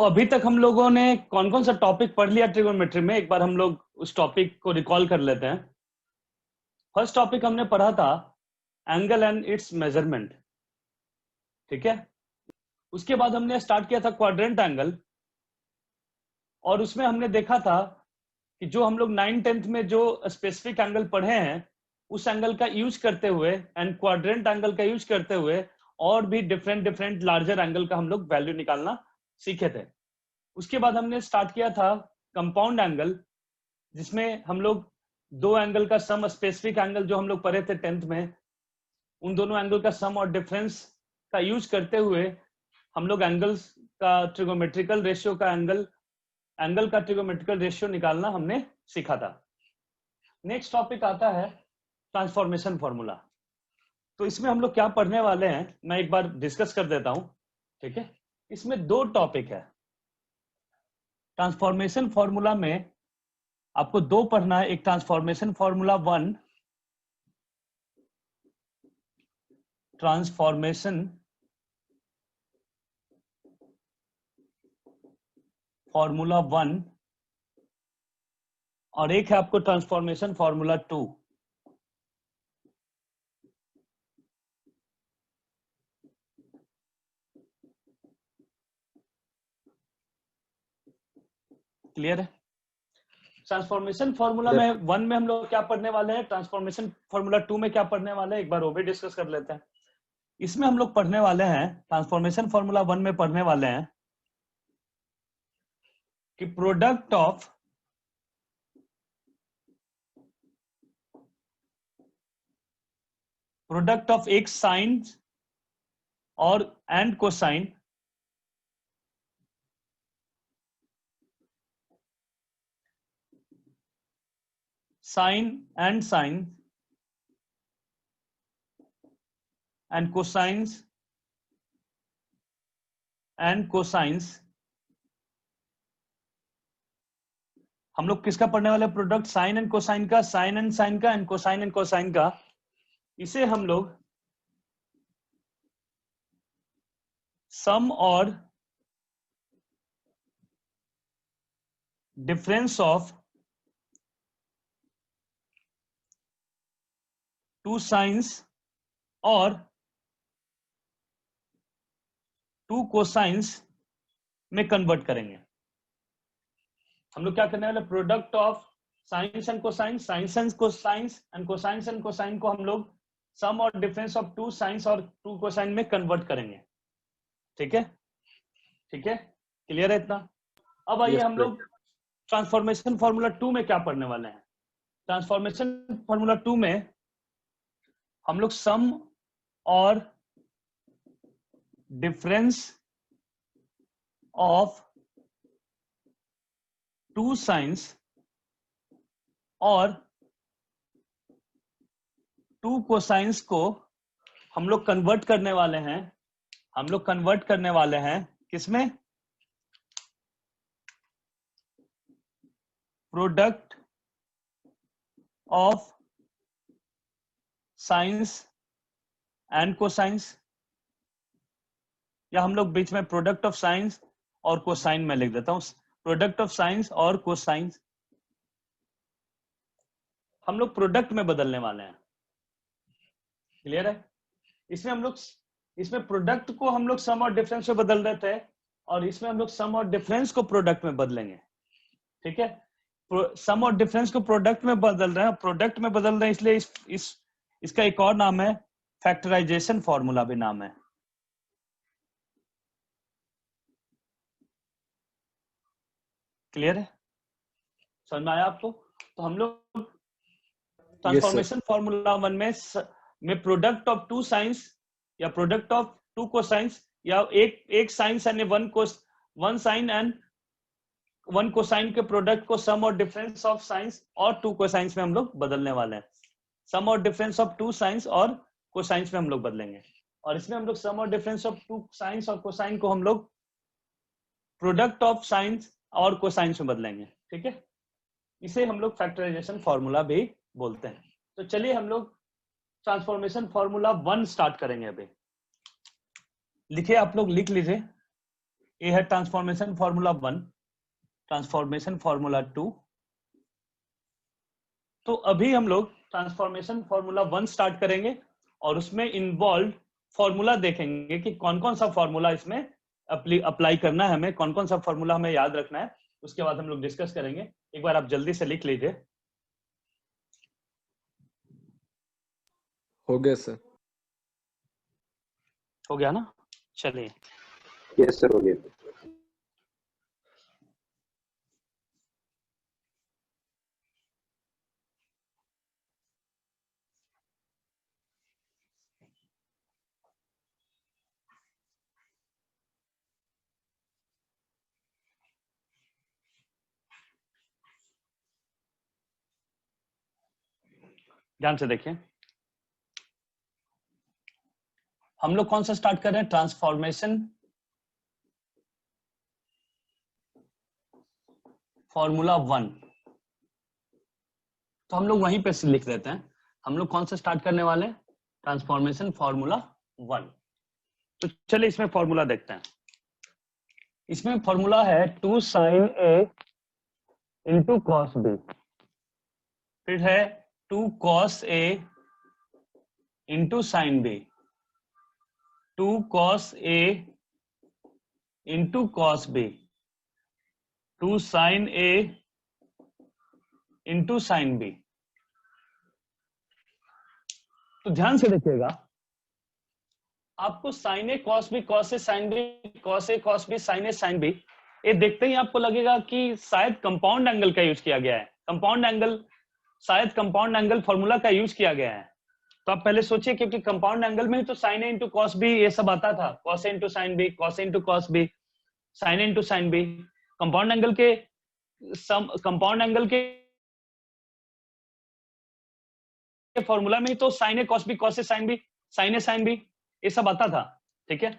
अभी तक हम लोगों ने कौन कौन सा टॉपिक पढ़ लिया ट्रिगोनोमेट्री में, एक बार हम लोग उस टॉपिक को रिकॉल कर लेते हैं। फर्स्ट टॉपिक हमने पढ़ा था एंगल एंड इट्स मेजरमेंट, ठीक है। उसके बाद हमने स्टार्ट किया था क्वाड्रेंट एंगल, और उसमें हमने देखा था कि जो हम लोग 9th-10th में जो स्पेसिफिक एंगल पढ़े हैं उस एंगल का यूज करते हुए एंड क्वाड्रेंट एंगल का यूज करते हुए और भी डिफरेंट लार्जर एंगल का हम लोग वैल्यू निकालना सीखे थे। उसके बाद हमने स्टार्ट किया था कंपाउंड एंगल, जिसमें हम लोग दो एंगल का सम, स्पेसिफिक एंगल जो हम लोग पढ़े थे 10th में, उन दोनों एंगल का सम और डिफरेंस का यूज करते हुए हम लोग एंगल्स का ट्रिगोमेट्रिकल रेशियो का एंगल का ट्रिगोमेट्रिकल रेशियो निकालना हमने सीखा था। नेक्स्ट टॉपिक आता है ट्रांसफॉर्मेशन फॉर्मूला। तो इसमें हम लोग क्या पढ़ने वाले हैं मैं एक बार डिस्कस कर देता हूं, ठीक है। इसमें दो टॉपिक है। ट्रांसफॉर्मेशन फॉर्मूला में आपको दो पढ़ना है, एक ट्रांसफॉर्मेशन फॉर्मूला 1, ट्रांसफॉर्मेशन फॉर्मूला 1, और एक है आपको ट्रांसफॉर्मेशन फॉर्मूला 2। क्लियर है? ट्रांसफॉर्मेशन फॉर्मूला में 1 में हम लोग क्या पढ़ने वाले हैं, ट्रांसफॉर्मेशन फॉर्मूला 2 में क्या पढ़ने वाले हैं, एक बार वो भी डिस्कस कर लेते हैं। इसमें हम लोग पढ़ने वाले हैं, ट्रांसफॉर्मेशन फॉर्मूला 1 में पढ़ने वाले हैं कि प्रोडक्ट ऑफ एक साइन और and cosine sine and cosines हम लोग किसका पढ़ने वाले, प्रोडक्ट साइन एंड कोसाइन का, साइन एंड साइन का एंड कोसाइन का। इसे हम लोग सम और डिफरेंस ऑफ टू साइंस और टू कोसाइंस में कन्वर्ट करेंगे। हम लोग क्या करने वाले, product of sines and cosines, sines and cosines and cosine को हम लोग सम और डिफरेंस ऑफ टू साइंस और टू कोसाइन में कन्वर्ट करेंगे, ठीक है। ठीक है, क्लियर है इतना? अब आइए हम लोग ट्रांसफॉर्मेशन फॉर्मूला 2 में क्या पढ़ने वाले हैं। ट्रांसफॉर्मेशन फॉर्मूला 2 में हम लोग सम और डिफरेंस ऑफ टू साइंस और टू कोसाइंस को हम लोग कन्वर्ट करने वाले हैं। हम लोग कन्वर्ट करने वाले हैं किसमें, product of sines and cosines, या हम लोग बीच में प्रोडक्ट ऑफ साइंस और कोसाइन में लिख देता हूं, प्रोडक्ट ऑफ साइंस और कोसाइंस हम लोग प्रोडक्ट में बदलने वाले हैं। क्लियर है? इसमें प्रोडक्ट को हम लोग सम और डिफरेंस में बदल रहे थे, और इसमें हम लोग सम और डिफरेंस को प्रोडक्ट में बदलेंगे, ठीक है। सम और डिफरेंस को प्रोडक्ट में बदल रहे हैं, प्रोडक्ट में बदल रहे हैं, इसलिए इसका एक और नाम है फैक्टराइजेशन फॉर्मूला भी नाम है। क्लियर है? समझ में आया आपको? तो हम लोग ट्रांसफॉर्मेशन फॉर्मूला 1 में प्रोडक्ट ऑफ टू साइंस या प्रोडक्ट ऑफ टू कोसाइंस या एक science and one sine and one cosine के प्रोडक्ट को सम और डिफरेंस ऑफ साइंस और टू कोसाइंस में हम लोग बदलने वाले हैं। सम और डिफरेंस ऑफ टू साइंस और कोसाइंस में हम लोग बदलेंगे, और इसमें हम लोग सम और डिफरेंस ऑफ टू साइंस और कोसाइन को हम लोग प्रोडक्ट ऑफ साइंस और कोसाइंस में बदलेंगे, ठीक है। इसे हम लोग फैक्टराइजेशन फॉर्मूला भी बोलते हैं। तो चलिए हम लोग ट्रांसफॉर्मेशन फॉर्मूला 1 स्टार्ट करेंगे। अभी लिखे, आप लोग लिख लीजिए, ए है ट्रांसफॉर्मेशन फॉर्मूला 1, ट्रांसफॉर्मेशन फॉर्मूला 2। तो अभी हम लोग ट्रांसफॉर्मेशन फॉर्मूला 1 स्टार्ट करेंगे और उसमें इन्वॉल्व फॉर्मूला देखेंगे कि कौन कौन सा फॉर्मूला इसमें अप्लाई करना है, हमें कौन कौन सा फॉर्मूला हमें याद रखना है, उसके बाद हम लोग डिस्कस करेंगे। एक बार आप जल्दी से लिख लीजिए। हो गया सर। हो गया ना? चलिए। यस सर, हो गया। ध्यान से देखिए, हम लोग कौन सा स्टार्ट कर रहे हैं? Transformation formula 1। तो हम लोग वहीं पे से लिख देते हैं। हम लोग कौन सा स्टार्ट करने वाले हैं? Transformation formula 1। तो चलिए इसमें फॉर्मूला देखते हैं। इसमें फॉर्मूला है 2 sin A into cos B, फिर है 2 cos A into sign B, 2 cos A into cos B, 2 sin A into sign B। तो ध्यान से देखिएगा, आपको sign A cos B, cos A sine B, cos A cos B, sine A sine B, ये देखते ही आपको लगेगा कि शायद कंपाउंड एंगल का यूज किया गया है। कंपाउंड एंगल, शायद कंपाउंड एंगल फॉर्मूला का यूज किया गया है। तो आप पहले सोचिए, क्योंकि कंपाउंड एंगल में ही तो sine A into cos B ये सब आता था, cos A into sine B, cos A into cos B, sine A into sine B. Compound angle के फॉर्मूला में ही तो sine A cos B, cos A sine B, sine A sine B ये सब आता था। ठीक है,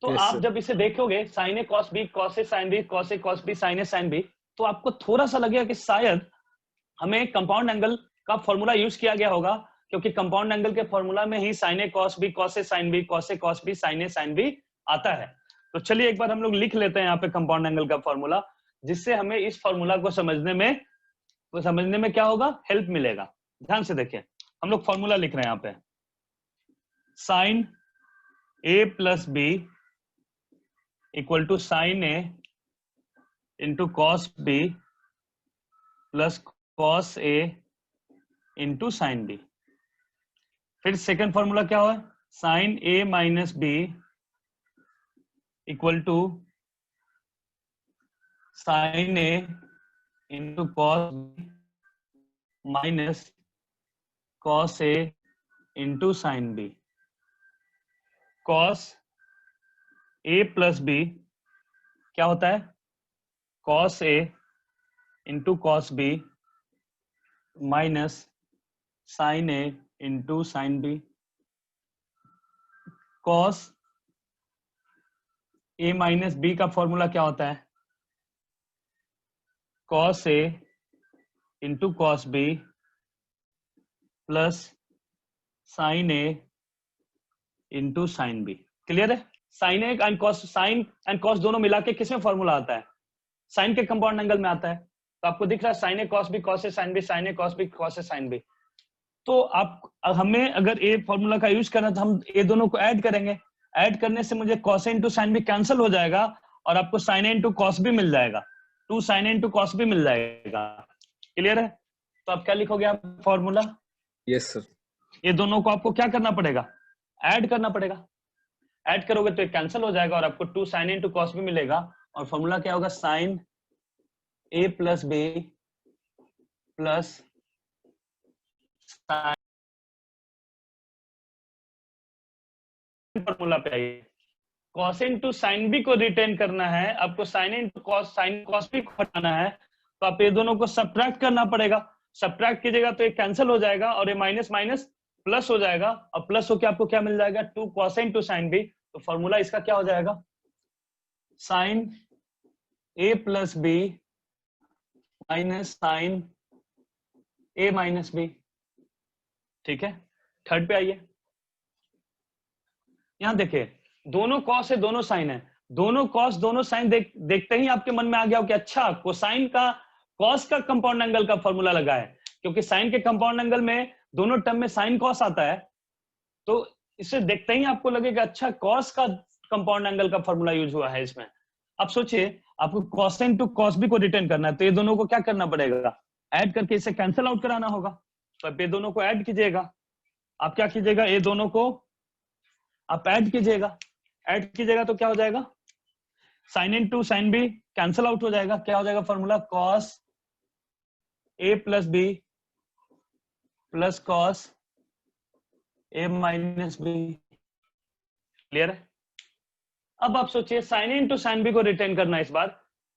तो Yes, आप sir. जब इसे देखोगे sign A cos B, cos A sine B, cos A cos B, sine A sine B, तो आपको थोड़ा सा लगेगा कि शायद हमें कंपाउंड एंगल का फॉर्मूला यूज किया गया होगा, क्योंकि कंपाउंड एंगल के फॉर्मूला में ही sign A cos B, cos A sine B, cos A cos B, sine A sine B आता है। तो चलिए एक बार हम लोग लिख लेते हैं यहाँ पे कंपाउंड एंगल का फॉर्मूला, जिससे हमें इस फॉर्मूला को समझने में क्या होगा, हेल्प मिलेगा। ध्यान से देखिए, हम लोग फॉर्मूला लिख रहे हैं यहाँ पे, sine A plus B equal to sine A into cos B plus cos A into sine B. फिर सेकंड फॉर्मूला क्या हुआ, sine A minus B equal to sine A into cos minus cos A into sine B. Cos A plus B क्या होता है, cos A into cos B minus sine A into sine B. Cos A minus B का formula क्या होता है, cos A into cos B plus sine A into sine B. Clear है? Sine A and cos, sine and cos दोनों मिला के किसमें formula आता है, साइन के कंपाउंड एंगल में आता है। तो आपको दिख रहा है sine A cos B, cos A sine B, sine A cos B, cos A sine B. तो आप, हमें अगर ए फॉर्मूला का यूज करना तो हम ए दोनों को ऐड करेंगे। ऐड करने से मुझे cos A into sine B cancel हो जाएगा और आपको sign A into cos B मिल जाएगा, 2 sine A into cos B मिल जाएगा। क्लियर है? तो आप क्या लिखोगे, आप फॉर्मूला? Yes sir. ये दोनों को आपको क्या करना पड़ेगा, ऐड करना पड़ेगा। ऐड करोगे तो ये कैंसिल हो जाएगा और आपको 2 sine A into cos B मिलेगा। और फॉर्मूला क्या होगा, sine A plus B plus formula पे आइए, कॉस इंटू साइन बी को रिटेन करना है आपको, sine into cos, sine cos B को हटाना है, तो आप ये दोनों को सब्ट्रैक्ट करना पड़ेगा। सब्ट्रैक्ट कीजिएगा तो ये कैंसिल हो जाएगा और ये माइनस माइनस प्लस हो जाएगा, और प्लस होकर आपको क्या मिल जाएगा, 2 कॉस इंटू साइन बी। तो फॉर्मूला इसका क्या हो जाएगा, sign A plus B minus sine A minus B. ठीक है, थर्ड पे आइए। यहां देखिए, दोनों कॉस है, दोनों साइन है, दोनों कॉस दोनों साइन देखते ही आपके मन में आ गया हो कि अच्छा कोसाइन का कॉस का कंपाउंड एंगल का फॉर्मूला लगा है, क्योंकि साइन के कंपाउंड एंगल में दोनों टर्म में साइन कॉस आता है। तो इसे देखते ही आपको लगेगा अच्छा कॉस का कंपाउंड एंगल का फॉर्मूला यूज हुआ है इसमें। अब सोचिए आपको कॉसाइन टू कॉस बी को रिटर्न करना है, तो ये दोनों को क्या करना पड़ेगा, ऐड करके इसे कैंसिल आउट कराना होगा। तो अब ये दोनों को ऐड कीजिएगा। आप क्या कीजिएगा, ये दोनों को आप ऐड कीजिएगा। ऐड कीजिएगा तो क्या हो जाएगा, sine into sine B cancel out हो जाएगा। क्या हो जाएगा formula, cos A plus B plus cos A minus B. Clear है? अब आप सोचिए sine into sine B को रिटेन करना है इस बार,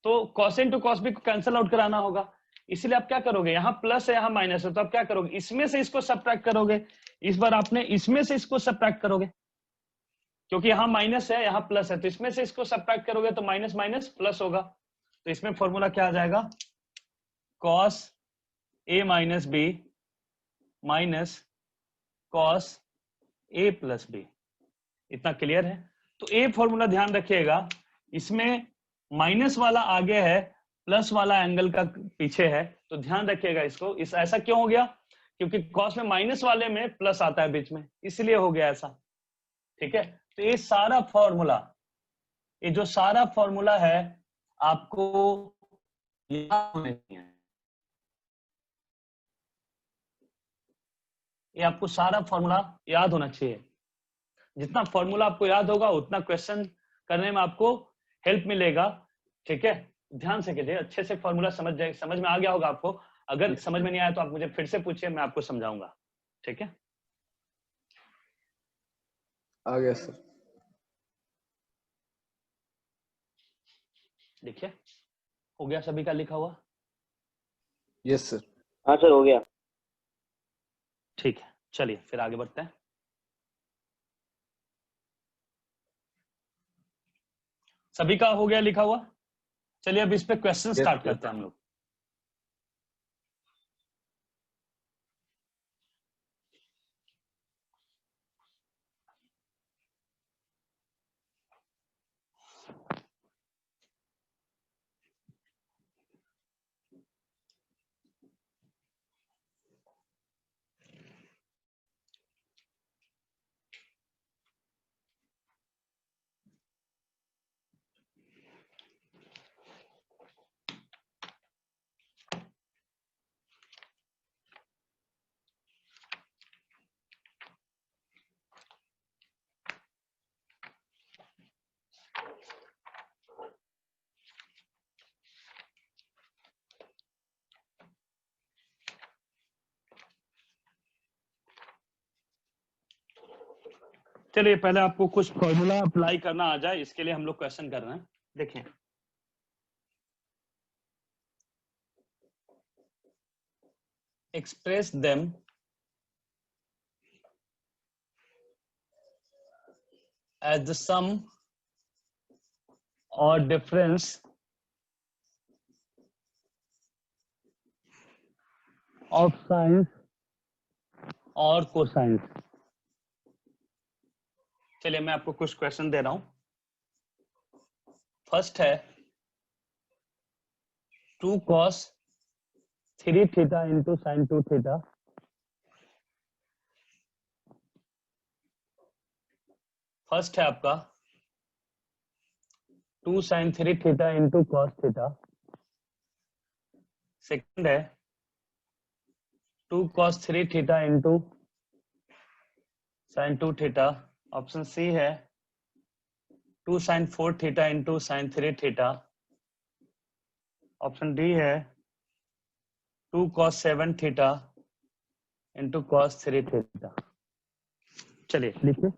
तो cos into cos B को कैंसिल आउट कराना होगा। इसलिए आप क्या करोगे, यहाँ प्लस है यहाँ माइनस है, तो आप क्या करोगे, इसमें से इसको सब्ट्रैक्ट करोगे। इस बार आपने इसमें से इसको सब्ट्रैक्ट करोगे, क्योंकि यहाँ माइनस है यहाँ प्लस है, तो इसमें से इसको सब्ट्रैक्ट करोगे तो माइनस माइनस प्लस होगा। तो इसमें फॉर्मूला क्या आ जाएगा, cos A minus B minus cos A plus B. इतना क्लियर है? तो ए फॉर्मूला ध्यान रखिएगा, इसमें माइनस वाला आगे है, प्लस वाला एंगल का पीछे है, तो ध्यान रखिएगा इसको। इस ऐसा क्यों हो गया, क्योंकि कॉस में माइनस वाले में प्लस आता है बीच में, इसलिए हो गया ऐसा। ठीक है? तो ये सारा फॉर्मूला, ये जो सारा फॉर्मूला है आपको याद होना चाहिए। ये आपको सारा फॉर्मूला याद होना चाहिए। जितना फॉर्मूला आपको याद होगा उतना क्वेश्चन करने में आपको हेल्प मिलेगा। ठीक है? ध्यान से कीजिए, अच्छे से फॉर्मूला समझ में आ गया होगा आपको। अगर समझ में नहीं आया तो आप मुझे फिर से पूछिए, मैं आपको समझाऊंगा। ठीक है? आ गया सर। देखिए हो गया सभी का लिखा हुआ? Yes sir. हाँ सर हो गया। ठीक है, चलिए फिर आगे बढ़ते हैं। सभी का हो गया लिखा हुआ? चलिए अब इस पे क्वेश्चन स्टार्ट करते हैं हम लोग। चलिए पहले आपको कुछ फॉर्मूला अप्लाई करना आ जाए, इसके लिए हम लोग क्वेश्चन कर रहे हैं। देखें, express them as the sum or difference of sines और कोसाइंस। चलिए मैं आपको कुछ क्वेश्चन दे रहा हूं। फर्स्ट है 2 cos 3 theta into sine 2 theta. First है आपका 2 sin 3 theta into cos theta. Second है 2 cos 3 theta into sine 2 theta. Option C है 2 sin 4 theta into sine 3 theta. Option D है 2 cos 7 theta into cos 3 theta. चलिए लिखिए।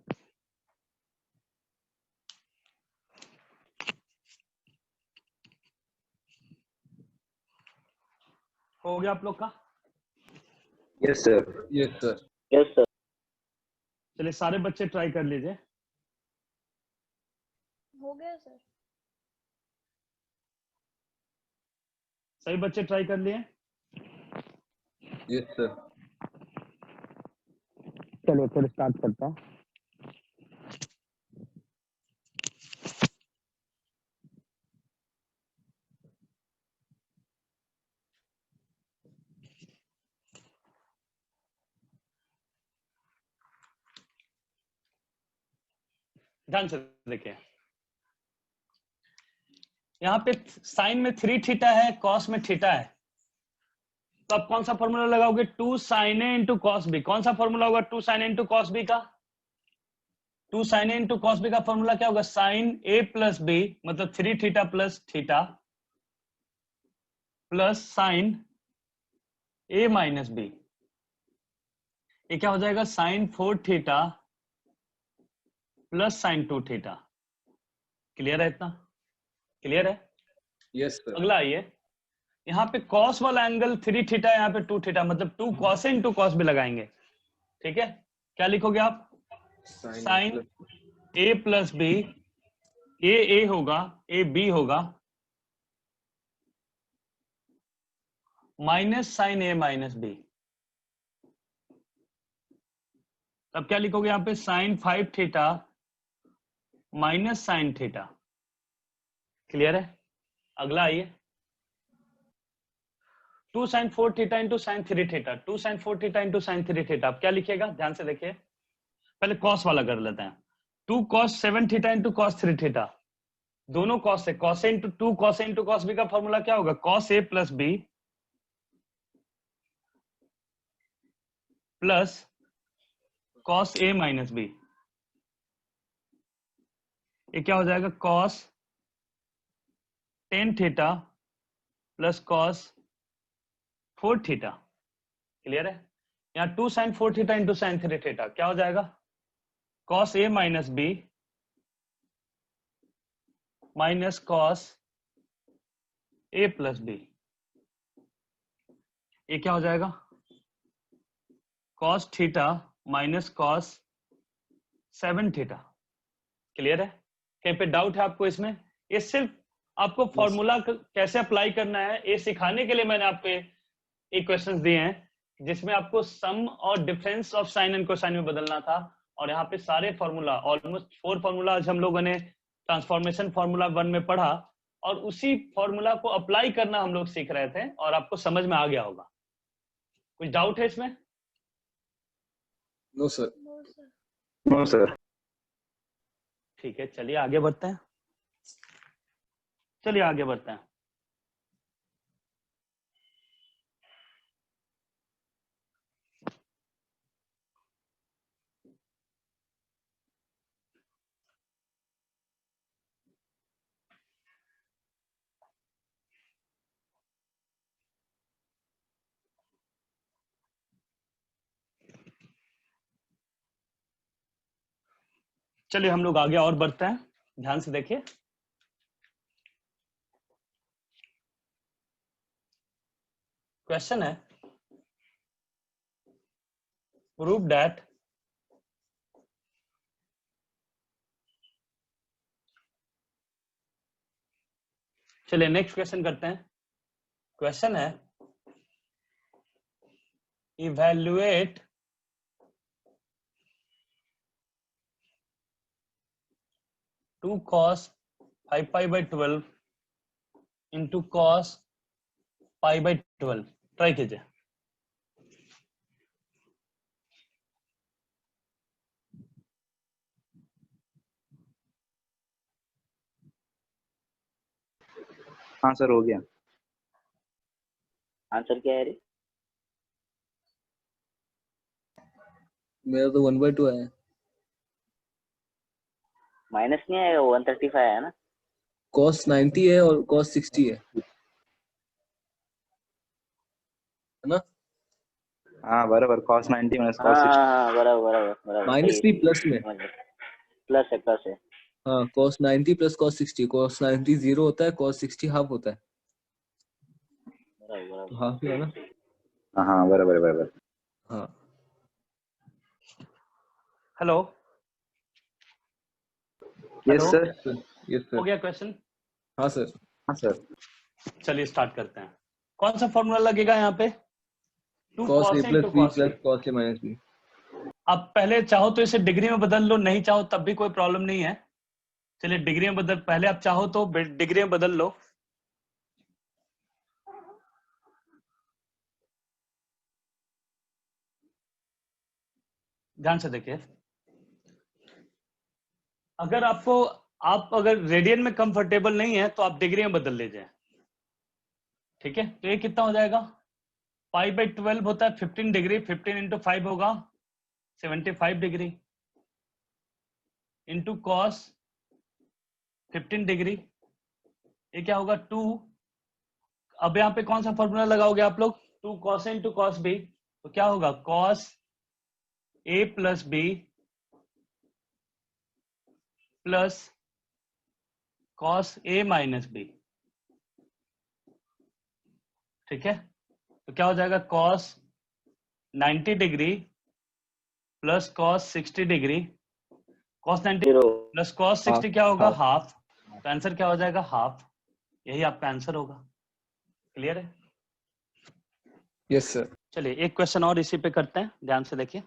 हो गया आप लोग का? Yes sir. Yes sir. Yes sir. चलिए सारे बच्चे ट्राई कर लीजिए। हो गया सर। सभी बच्चे ट्राई कर लिए? Yes sir. चलिए फिर स्टार्ट करता हूँ। ध्यान से देखिए, यहाँ पे साइन में 3 थीटा है, कॉस में थीटा है, तो आप कौन सा फॉर्मूला लगाओगे? 2 sine A into cos B. कौन सा फॉर्मूला होगा 2 sine A into cos B का? 2 sine A into cos B का फॉर्मूला क्या होगा? साइन ए प्लस बी, मतलब 3 theta plus theta plus sine A minus B. ये क्या हो जाएगा? Sine 4 theta plus sine 2 theta. Clear है? इतना क्लियर है? Yes sir. अगला आइए, यहाँ पे कॉस वाला एंगल 3 थीटा है, यहाँ पे 2 थीटा, मतलब 2 कॉस इंटू कॉस भी लगाएंगे। ठीक है, क्या लिखोगे आप? Sine A plus B, A होगा, ए बी होगा, minus sine A minus B. तब क्या लिखोगे यहाँ पे? Sine 5 theta minus sine theta. Clear है? अगला आइए, 2 sine 4 theta into sine 3 theta, 2 sine 4 theta into sine 3 theta. आप क्या लिखिएगा? ध्यान से देखिए, पहले कॉस वाला कर लेते हैं। 2 cos 7 theta into cos 3 theta, दोनों कॉस है, cos into 2 cos into cos B का फॉर्मूला क्या होगा? Cos A plus B plus cos A minus B. ये क्या हो जाएगा? Cos 10 theta plus cos 4 theta. Clear है? यहाँ 2 sine 4 theta into sine 3 theta क्या हो जाएगा? Cos A minus B minus cos A plus B. ये क्या हो जाएगा? Cos theta minus cos 7 theta. Clear है? कहीं पे डाउट है आपको इसमें? ये सिर्फ आपको फॉर्मूला कैसे अप्लाई करना है ये सिखाने के लिए मैंने आपको एक क्वेश्चंस दिए हैं जिसमें आपको सम और difference of sine and cosine में बदलना था। और यहाँ पे सारे फॉर्मूला, ऑलमोस्ट 4 फॉर्मूला आज हम लोगों ने ट्रांसफॉर्मेशन फॉर्मूला 1 में पढ़ा, और उसी फॉर्मूला को अप्लाई करना हम लोग सीख रहे थे और आपको समझ में आ गया होगा। कुछ डाउट है इसमें? No sir. No sir. ठीक है, चलिए आगे बढ़ते हैं। चलिए आगे बढ़ते हैं। चलिए हम लोग आगे और बढ़ते हैं, ध्यान से देखिए। क्वेश्चन है, प्रूव दैट चलिए नेक्स्ट क्वेश्चन करते हैं। क्वेश्चन है, evaluate two cos 5 pi by 12 into cos pi by 12। Try कीजिए। हाँ सर, हो गया। आंसर क्या है रे? मेरा तो 1/2 आया। माइनस नहीं आएगा, 135 है ना? कॉस 90 है और कॉस 60 है ना? हाँ बराबर, cos 90 माइनस cos 60। हाँ बराबर बराबर बराबर माइनस सही भी प्लस में। प्लस है प्लस है। हाँ, कॉस 90 प्लस कॉस 60। कॉस 90 0 होता है, कॉस 60 हाफ होता है, बराबर तो बराबर हाफ ही है ना? हाँ बराबर बराबर। हाँ। Hello yes sir. यस हो सर। गया क्वेश्चन? हाँ सर। हाँ सर। चलिए स्टार्ट करते हैं। कौन सा फॉर्मूला लगेगा यहाँ पे? 2 cos A cos plus into B cos plus a। Cos A minus B. आप पहले चाहो तो इसे डिग्री में बदल लो, नहीं चाहो तब भी कोई प्रॉब्लम नहीं है। चलिए डिग्री में बदल, पहले आप चाहो तो डिग्री में बदल लो। ध्यान से देखिए, अगर आपको आप अगर रेडियन में कंफर्टेबल नहीं है तो आप डिग्री में बदल लीजिए, ठीक है। तो ये कितना हो जाएगा, पाई बाई 12 होता है 15 डिग्री, 15 इंटू 5 होगा 75 डिग्री, इंटू कॉस 15 डिग्री, ये क्या होगा 2। अब यहाँ पे कौन सा फॉर्मूला लगाओगे आप लोग, 2 cos A into cos B, तो क्या होगा cos A plus B plus cos A minus B, ठीक है। तो क्या हो जाएगा cos 90 degree plus cos 60 degree, cos 90 0 plus cos 60 क्या होगा हाफ। हाफ, तो आंसर क्या हो जाएगा हाफ, यही आपका आंसर होगा। क्लियर है? Yes sir. चलिए एक क्वेश्चन और इसी पे करते हैं, ध्यान से देखिए।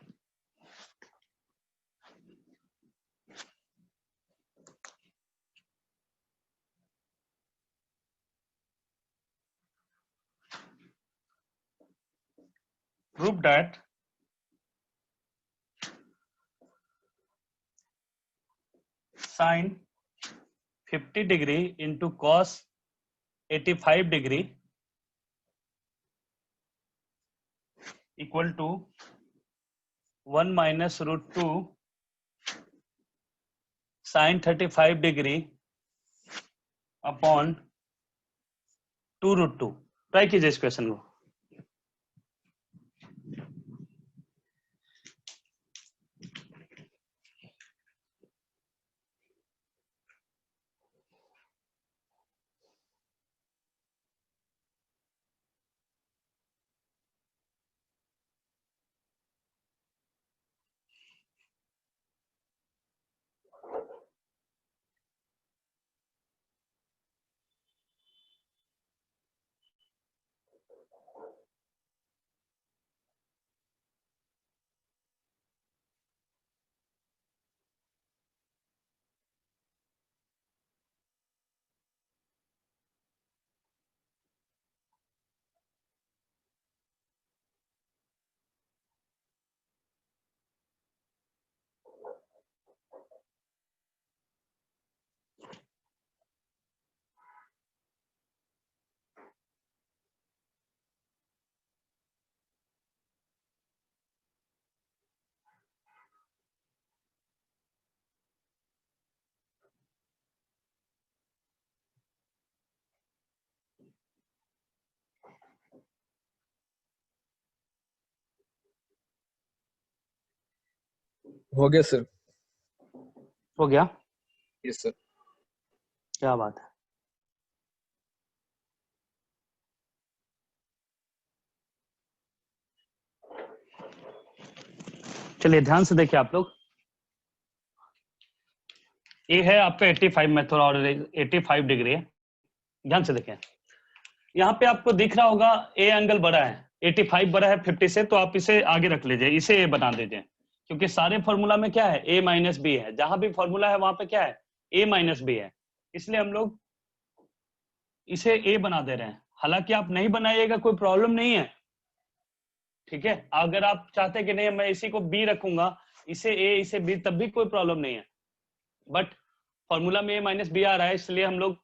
Prove that sin 50 degree into cos 85 degree equal to 1 minus root 2 sin 35 degree upon 2 root 2। Try कीजिए इस क्वेश्चन को। हो गया सर। हो गया, यस सर। क्या बात है। चलिए ध्यान से देखिए आप लोग, ये है आपका 85 में, थोड़ा और 85 डिग्री है। ध्यान से देखें, यहाँ पे आपको दिख रहा होगा ए एंगल बड़ा है, 85 बड़ा है 50 से, तो आप इसे आगे रख लीजिए, इसे ए बना दीजिए, क्योंकि सारे फॉर्मूला में क्या है ए माइनस बी है, जहां भी फॉर्मूला है वहां पे क्या है ए माइनस बी है, इसलिए हम लोग इसे ए बना दे रहे हैं। हालांकि आप नहीं बनाइएगा कोई प्रॉब्लम नहीं है, ठीक है। अगर आप चाहते कि नहीं मैं इसी को बी रखूंगा, इसे ए इसे बी, तब भी कोई प्रॉब्लम नहीं है, बट फॉर्मूला में ए माइनस बी आ रहा है, इसलिए हम लोग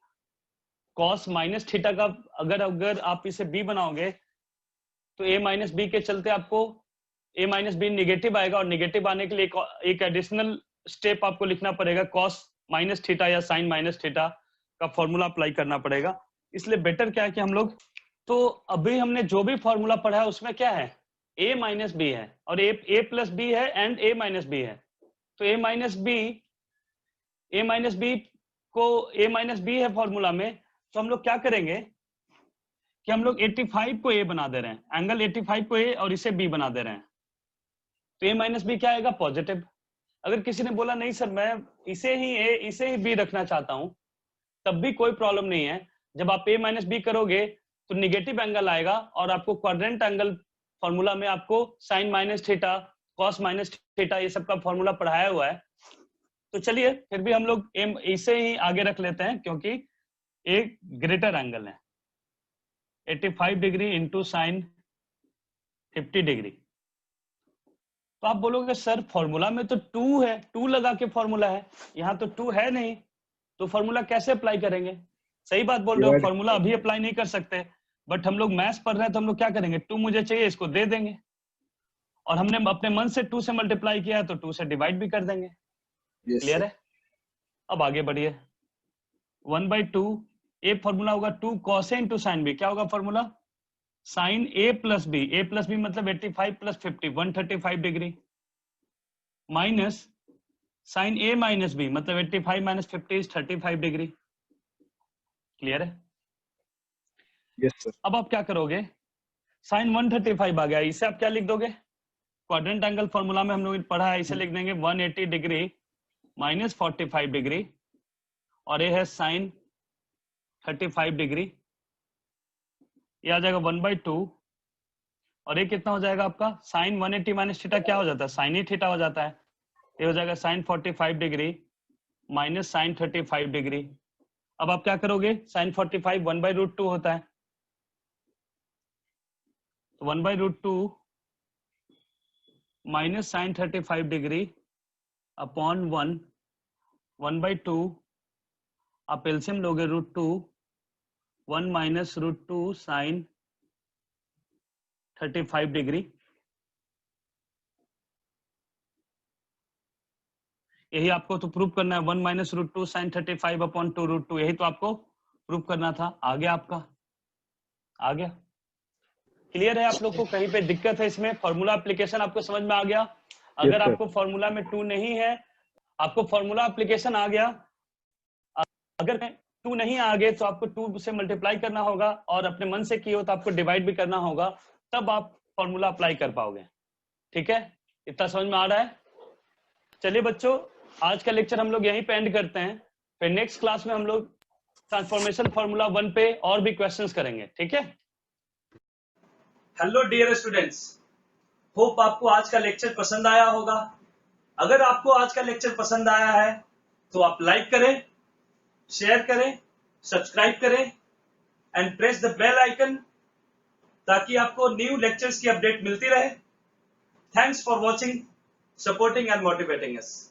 कॉस माइनस थीटा का अगर अगर आप इसे बी बनाओगे तो ए माइनस बी के चलते आपको ए माइनस बी निगेटिव आएगा, और निगेटिव आने के लिए एक एडिशनल स्टेप आपको लिखना पड़ेगा, कॉस माइनस थीटा या साइन माइनस थीटा का फॉर्मूला अप्लाई करना पड़ेगा। इसलिए बेटर क्या है कि हम लोग, तो अभी हमने जो भी फॉर्मूला पढ़ा है उसमें क्या है ए माइनस बी है, और ए प्लस बी है एंड ए माइनस बी है, तो ए माइनस बी को ए माइनस बी है फॉर्मूला में, तो हम लोग क्या करेंगे कि हम लोग 85 को ए बना दे रहे हैं, एंगल 85 को ए और इसे बी बना दे रहे हैं, तो ए माइनस बी क्या आएगा पॉजिटिव। अगर किसी ने बोला नहीं सर मैं इसे ही बी रखना चाहता हूं, तब भी कोई प्रॉब्लम नहीं है। जब आप ए माइनस बी करोगे तो निगेटिव एंगल आएगा, और आपको क्वाड्रेंट एंगल फॉर्मूला में आपको sine minus theta cos minus theta ये सब का फॉर्मूला पढ़ाया हुआ है। तो चलिए फिर भी हम लोग इसे ही आगे रख लेते हैं, क्योंकि एक ग्रेटर एंगल है 85 डिग्री इंटू साइन 50 डिग्री, तो आप बोलोगे सर फॉर्मूला में तो 2 है, 2 लगा के फॉर्मूला है, यहाँ तो 2 है नहीं, तो फॉर्मूला कैसे अप्लाई करेंगे? सही बात बोल रहे हो, फॉर्मूला अभी अप्लाई नहीं कर सकते, बट हम लोग मैथ्स पढ़ रहे हैं तो हम लोग क्या करेंगे, 2 मुझे चाहिए, इसको दे देंगे, और हमने अपने मन से 2 से मल्टीप्लाई किया तो 2 से डिवाइड भी कर देंगे। क्लियर है? अब आगे बढ़िए। 1/2 ए फॉर्मूला होगा 2 cos A into sine B. क्या होगा formula? Sine A plus B, A plus B मतलब 85 plus 50 135 degree, minus sine A minus B मतलब 85 माइनस 50 इज 35 डिग्री। क्लियर है? Yes sir. अब आप क्या करोगे, साइन 135 आ गया, इसे आप क्या लिख दोगे, क्वाड्रेंट एंगल फॉर्मूला में हम लोग पढ़ा है, इसे लिख देंगे 180 डिग्री माइनस 45 डिग्री, और ये है साइन 35 डिग्री, ये आ जाएगा 1/2, और ये कितना हो जाएगा आपका, साइन 180 माइनस थीटा क्या हो जाता है, साइन ही थीटा हो जाता है, ये हो जाएगा sine 45 degree minus sine 35 degree. अब आप क्या करोगे, साइन 45 1/√2 होता है, तो 1/√2 माइनस साइन 35 डिग्री अपॉन 1/2, आप एलसीएम लोगे √2, 1 माइनस √2 साइन 35 डिग्री, यही आपको तो प्रूव करना है, 1 माइनस √2 साइन 35 अपॉन 2√2, यही तो आपको प्रूव करना था। आ गया आपका, आ गया। क्लियर है? आप लोग को कहीं पे दिक्कत है इसमें? फॉर्मूला एप्लीकेशन आपको समझ में आ गया? अगर आपको फॉर्मूला में 2 नहीं है, आपको फॉर्मूला एप्लीकेशन आ गया, अगर 2 नहीं आ गए तो आपको 2 से मल्टीप्लाई करना होगा, और अपने मन से किए हो तो आपको डिवाइड भी करना होगा, तब आप फॉर्मूला अप्लाई कर पाओगे। ठीक है? इतना समझ में आ रहा है? चलिए बच्चों, आज का लेक्चर हम लोग यहीं पे एंड करते हैं, फिर नेक्स्ट क्लास में हम लोग ट्रांसफॉर्मेशन फॉर्मूला 1 पे और भी क्वेश्चंस करेंगे। ठीक है? हेलो डियर स्टूडेंट्स, होप आपको आज का लेक्चर पसंद आया होगा। अगर आपको आज का लेक्चर पसंद आया है तो आप लाइक करें, शेयर करें, सब्सक्राइब करें and press the bell icon, ताकि आपको न्यू लेक्चर्स की अपडेट मिलती रहे। Thanks for watching, supporting and motivating us.